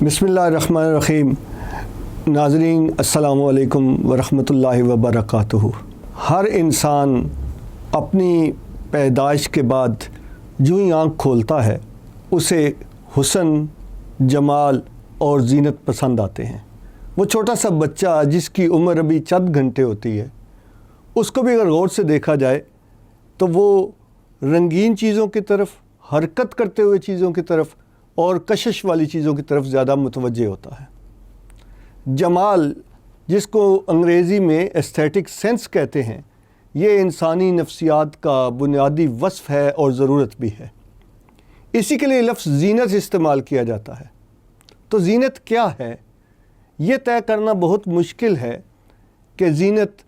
بسم اللہ الرحمن الرحیم۔ ناظرین السلام علیکم ورحمۃ اللہ وبرکاتہ۔ ہر انسان اپنی پیدائش کے بعد جو ہی آنکھ کھولتا ہے اسے حسن، جمال اور زینت پسند آتے ہیں۔ وہ چھوٹا سا بچہ جس کی عمر ابھی چند گھنٹے ہوتی ہے، اس کو بھی اگر غور سے دیکھا جائے تو وہ رنگین چیزوں کی طرف، حرکت کرتے ہوئے چیزوں کی طرف اور کشش والی چیزوں کی طرف زیادہ متوجہ ہوتا ہے۔ جمال، جس کو انگریزی میں ایستھیٹک سینس کہتے ہیں، یہ انسانی نفسیات کا بنیادی وصف ہے اور ضرورت بھی ہے۔ اسی کے لیے لفظ زینت استعمال کیا جاتا ہے۔ تو زینت کیا ہے، یہ طے کرنا بہت مشکل ہے کہ زینت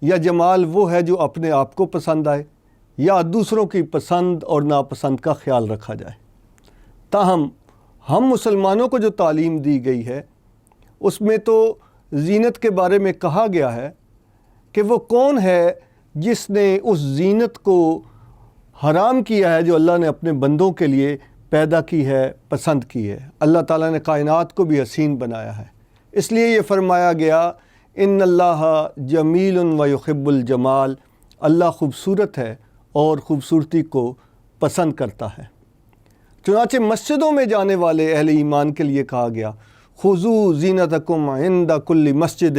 یا جمال وہ ہے جو اپنے آپ کو پسند آئے یا دوسروں کی پسند اور ناپسند کا خیال رکھا جائے۔ تاہم ہم مسلمانوں کو جو تعلیم دی گئی ہے اس میں تو زینت کے بارے میں کہا گیا ہے کہ وہ کون ہے جس نے اس زینت کو حرام کیا ہے جو اللہ نے اپنے بندوں کے لیے پیدا کی ہے، پسند کی ہے۔ اللہ تعالیٰ نے کائنات کو بھی حسین بنایا ہے، اس لیے یہ فرمایا گیا ان اللہ جمیل و یحب الجمال، اللہ خوبصورت ہے اور خوبصورتی کو پسند کرتا ہے۔ چنانچہ مسجدوں میں جانے والے اہل ایمان کے لیے کہا گیا خذوا زینتکم عند کل مسجد،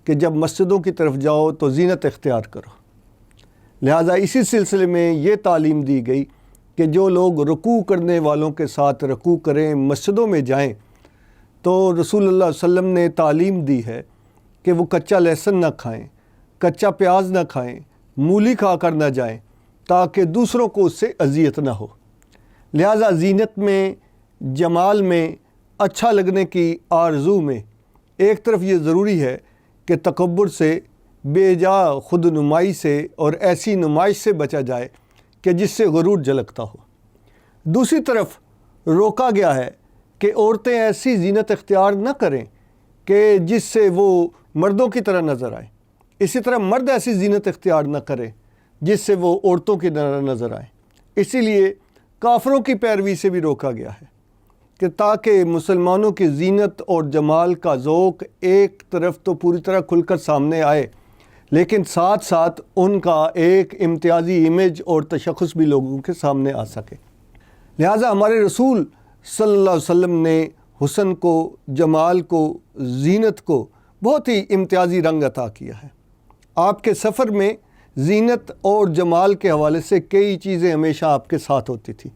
کہ جب مسجدوں کی طرف جاؤ تو زینت اختیار کرو۔ لہٰذا اسی سلسلے میں یہ تعلیم دی گئی کہ جو لوگ رکوع کرنے والوں کے ساتھ رکوع کریں، مسجدوں میں جائیں، تو رسول اللہ صلی اللہ علیہ وسلم نے تعلیم دی ہے کہ وہ کچا لہسن نہ کھائیں، کچا پیاز نہ کھائیں، مولی کھا کر نہ جائیں تاکہ دوسروں کو اس سے اذیت نہ ہو۔ لہٰذا زینت میں، جمال میں، اچھا لگنے کی آرزو میں ایک طرف یہ ضروری ہے کہ تکبر سے، بے جا خود نمائی سے اور ایسی نمائش سے بچا جائے کہ جس سے غرور جھلکتا ہو۔ دوسری طرف روکا گیا ہے کہ عورتیں ایسی زینت اختیار نہ کریں کہ جس سے وہ مردوں کی طرح نظر آئیں، اسی طرح مرد ایسی زینت اختیار نہ کریں جس سے وہ عورتوں کی طرح نظر آئیں۔ اسی لیے کافروں کی پیروی سے بھی روکا گیا ہے کہ تاکہ مسلمانوں کی زینت اور جمال کا ذوق ایک طرف تو پوری طرح کھل کر سامنے آئے، لیکن ساتھ ساتھ ان کا ایک امتیازی امیج اور تشخص بھی لوگوں کے سامنے آ سکے۔ لہٰذا ہمارے رسول صلی اللہ علیہ وسلم نے حسن کو، جمال کو، زینت کو بہت ہی امتیازی رنگ عطا کیا ہے۔ آپ کے سفر میں زینت اور جمال کے حوالے سے کئی چیزیں ہمیشہ آپ کے ساتھ ہوتی تھی۔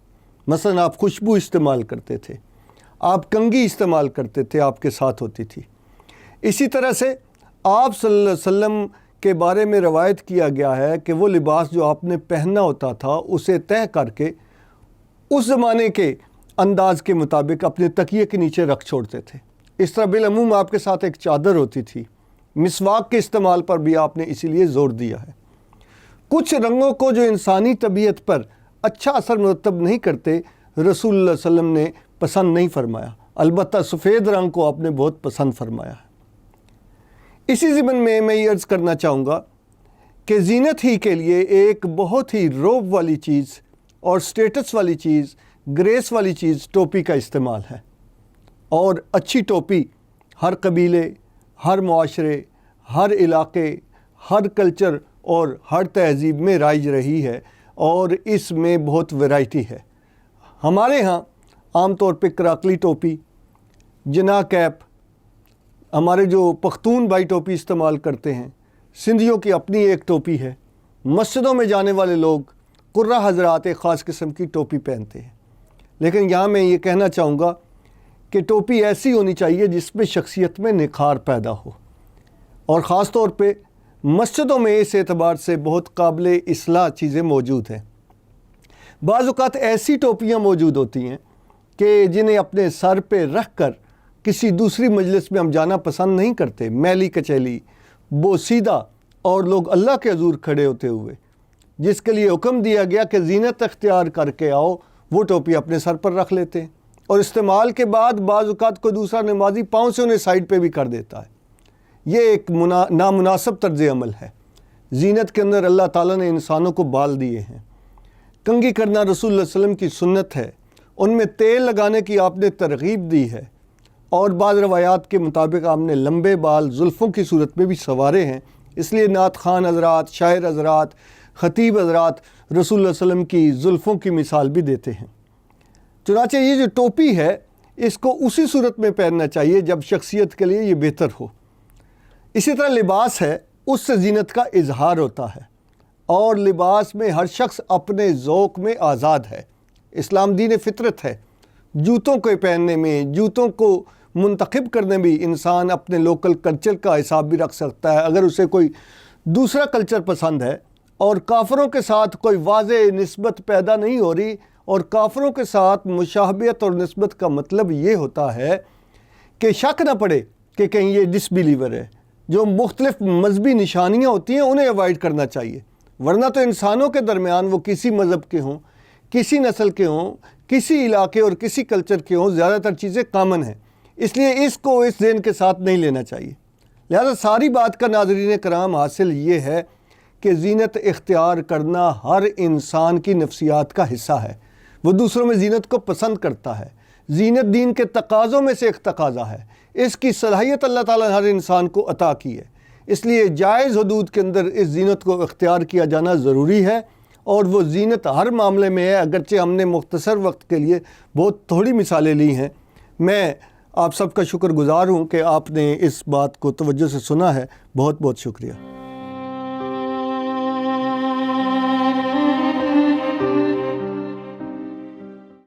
مثلا آپ خوشبو استعمال کرتے تھے، آپ کنگھی استعمال کرتے تھے، آپ کے ساتھ ہوتی تھی۔ اسی طرح سے آپ صلی اللہ علیہ وسلم کے بارے میں روایت کیا گیا ہے کہ وہ لباس جو آپ نے پہننا ہوتا تھا اسے طے کر کے اس زمانے کے انداز کے مطابق اپنے تکیے کے نیچے رکھ چھوڑتے تھے۔ اس طرح بالعموم آپ کے ساتھ ایک چادر ہوتی تھی۔ مسواک کے استعمال پر بھی آپ نے اسی لیے زور دیا ہے۔ کچھ رنگوں کو جو انسانی طبیعت پر اچھا اثر مرتب نہیں کرتے، رسول اللہ صلی اللہ علیہ وسلم نے پسند نہیں فرمایا، البتہ سفید رنگ کو آپ نے بہت پسند فرمایا ہے۔ اسی ضمن میں یہ عرض کرنا چاہوں گا کہ زینت ہی کے لیے ایک بہت ہی روب والی چیز اور سٹیٹس والی چیز، گریس والی چیز ٹوپی کا استعمال ہے، اور اچھی ٹوپی ہر قبیلے، ہر معاشرے، ہر علاقے، ہر کلچر اور ہر تہذیب میں رائج رہی ہے، اور اس میں بہت ویرائٹی ہے۔ ہمارے ہاں عام طور پہ کراکلی ٹوپی، جناح کیپ، ہمارے جو پختون بھائی ٹوپی استعمال کرتے ہیں، سندھیوں کی اپنی ایک ٹوپی ہے۔ مسجدوں میں جانے والے لوگ، قرہ حضرات ایک خاص قسم کی ٹوپی پہنتے ہیں۔ لیکن یہاں میں یہ کہنا چاہوں گا کہ ٹوپی ایسی ہونی چاہیے جس میں شخصیت میں نکھار پیدا ہو، اور خاص طور پہ مسجدوں میں اس اعتبار سے بہت قابل اصلاح چیزیں موجود ہیں۔ بعض اوقات ایسی ٹوپیاں موجود ہوتی ہیں کہ جنہیں اپنے سر پہ رکھ کر کسی دوسری مجلس میں ہم جانا پسند نہیں کرتے، میلی کچیلی، بوسیدہ، اور لوگ اللہ کے حضور کھڑے ہوتے ہوئے جس کے لیے حکم دیا گیا کہ زینت اختیار کر کے آؤ، وہ ٹوپی اپنے سر پر رکھ لیتے ہیں، اور استعمال کے بعد بعض اوقات کوئی دوسرا نمازی پاؤں سے انہیں سائڈ پہ بھی کر دیتا ہے۔ یہ ایک نامناسب طرز عمل ہے۔ زینت کے اندر اللہ تعالیٰ نے انسانوں کو بال دیے ہیں۔ کنگھی کرنا رسول اللہ صلی اللہ علیہ وسلم کی سنت ہے، ان میں تیل لگانے کی آپ نے ترغیب دی ہے، اور بعض روایات کے مطابق آپ نے لمبے بال زلفوں کی صورت میں بھی سنوارے ہیں، اس لیے نعت خوان حضرات، شاعر حضرات، خطیب حضرات رسول اللہ علیہ وسلم کی زلفوں کی مثال بھی دیتے ہیں۔ چنانچہ یہ جو ٹوپی ہے اس کو اسی صورت میں پہننا چاہیے جب شخصیت کے لیے یہ بہتر ہو۔ اسی طرح لباس ہے، اس سے زینت کا اظہار ہوتا ہے، اور لباس میں ہر شخص اپنے ذوق میں آزاد ہے۔ اسلام دین فطرت ہے۔ جوتوں کو پہننے میں، جوتوں کو منتخب کرنے میں انسان اپنے لوکل کلچر کا حساب بھی رکھ سکتا ہے۔ اگر اسے کوئی دوسرا کلچر پسند ہے اور کافروں کے ساتھ کوئی واضح نسبت پیدا نہیں ہو رہی، اور کافروں کے ساتھ مشابہت اور نسبت کا مطلب یہ ہوتا ہے کہ شک نہ پڑے کہ کہیں یہ ڈس بلیور ہے، جو مختلف مذہبی نشانیاں ہوتی ہیں انہیں اوائڈ کرنا چاہیے، ورنہ تو انسانوں کے درمیان وہ کسی مذہب کے ہوں، کسی نسل کے ہوں، کسی علاقے اور کسی کلچر کے ہوں، زیادہ تر چیزیں کامن ہیں، اس لیے اس کو اس ذہن کے ساتھ نہیں لینا چاہیے۔ لہذا ساری بات کا ناظرین کرام حاصل یہ ہے کہ زینت اختیار کرنا ہر انسان کی نفسیات کا حصہ ہے، وہ دوسروں میں زینت کو پسند کرتا ہے۔ زینت دین کے تقاضوں میں سے ایک تقاضا ہے، اس کی صلاحیت اللہ تعالیٰ نے ہر انسان کو عطا کی ہے، اس لیے جائز حدود کے اندر اس زینت کو اختیار کیا جانا ضروری ہے، اور وہ زینت ہر معاملے میں ہے۔ اگرچہ ہم نے مختصر وقت کے لیے بہت تھوڑی مثالیں لی ہیں، میں آپ سب کا شکر گزار ہوں کہ آپ نے اس بات کو توجہ سے سنا ہے۔ بہت بہت شکریہ۔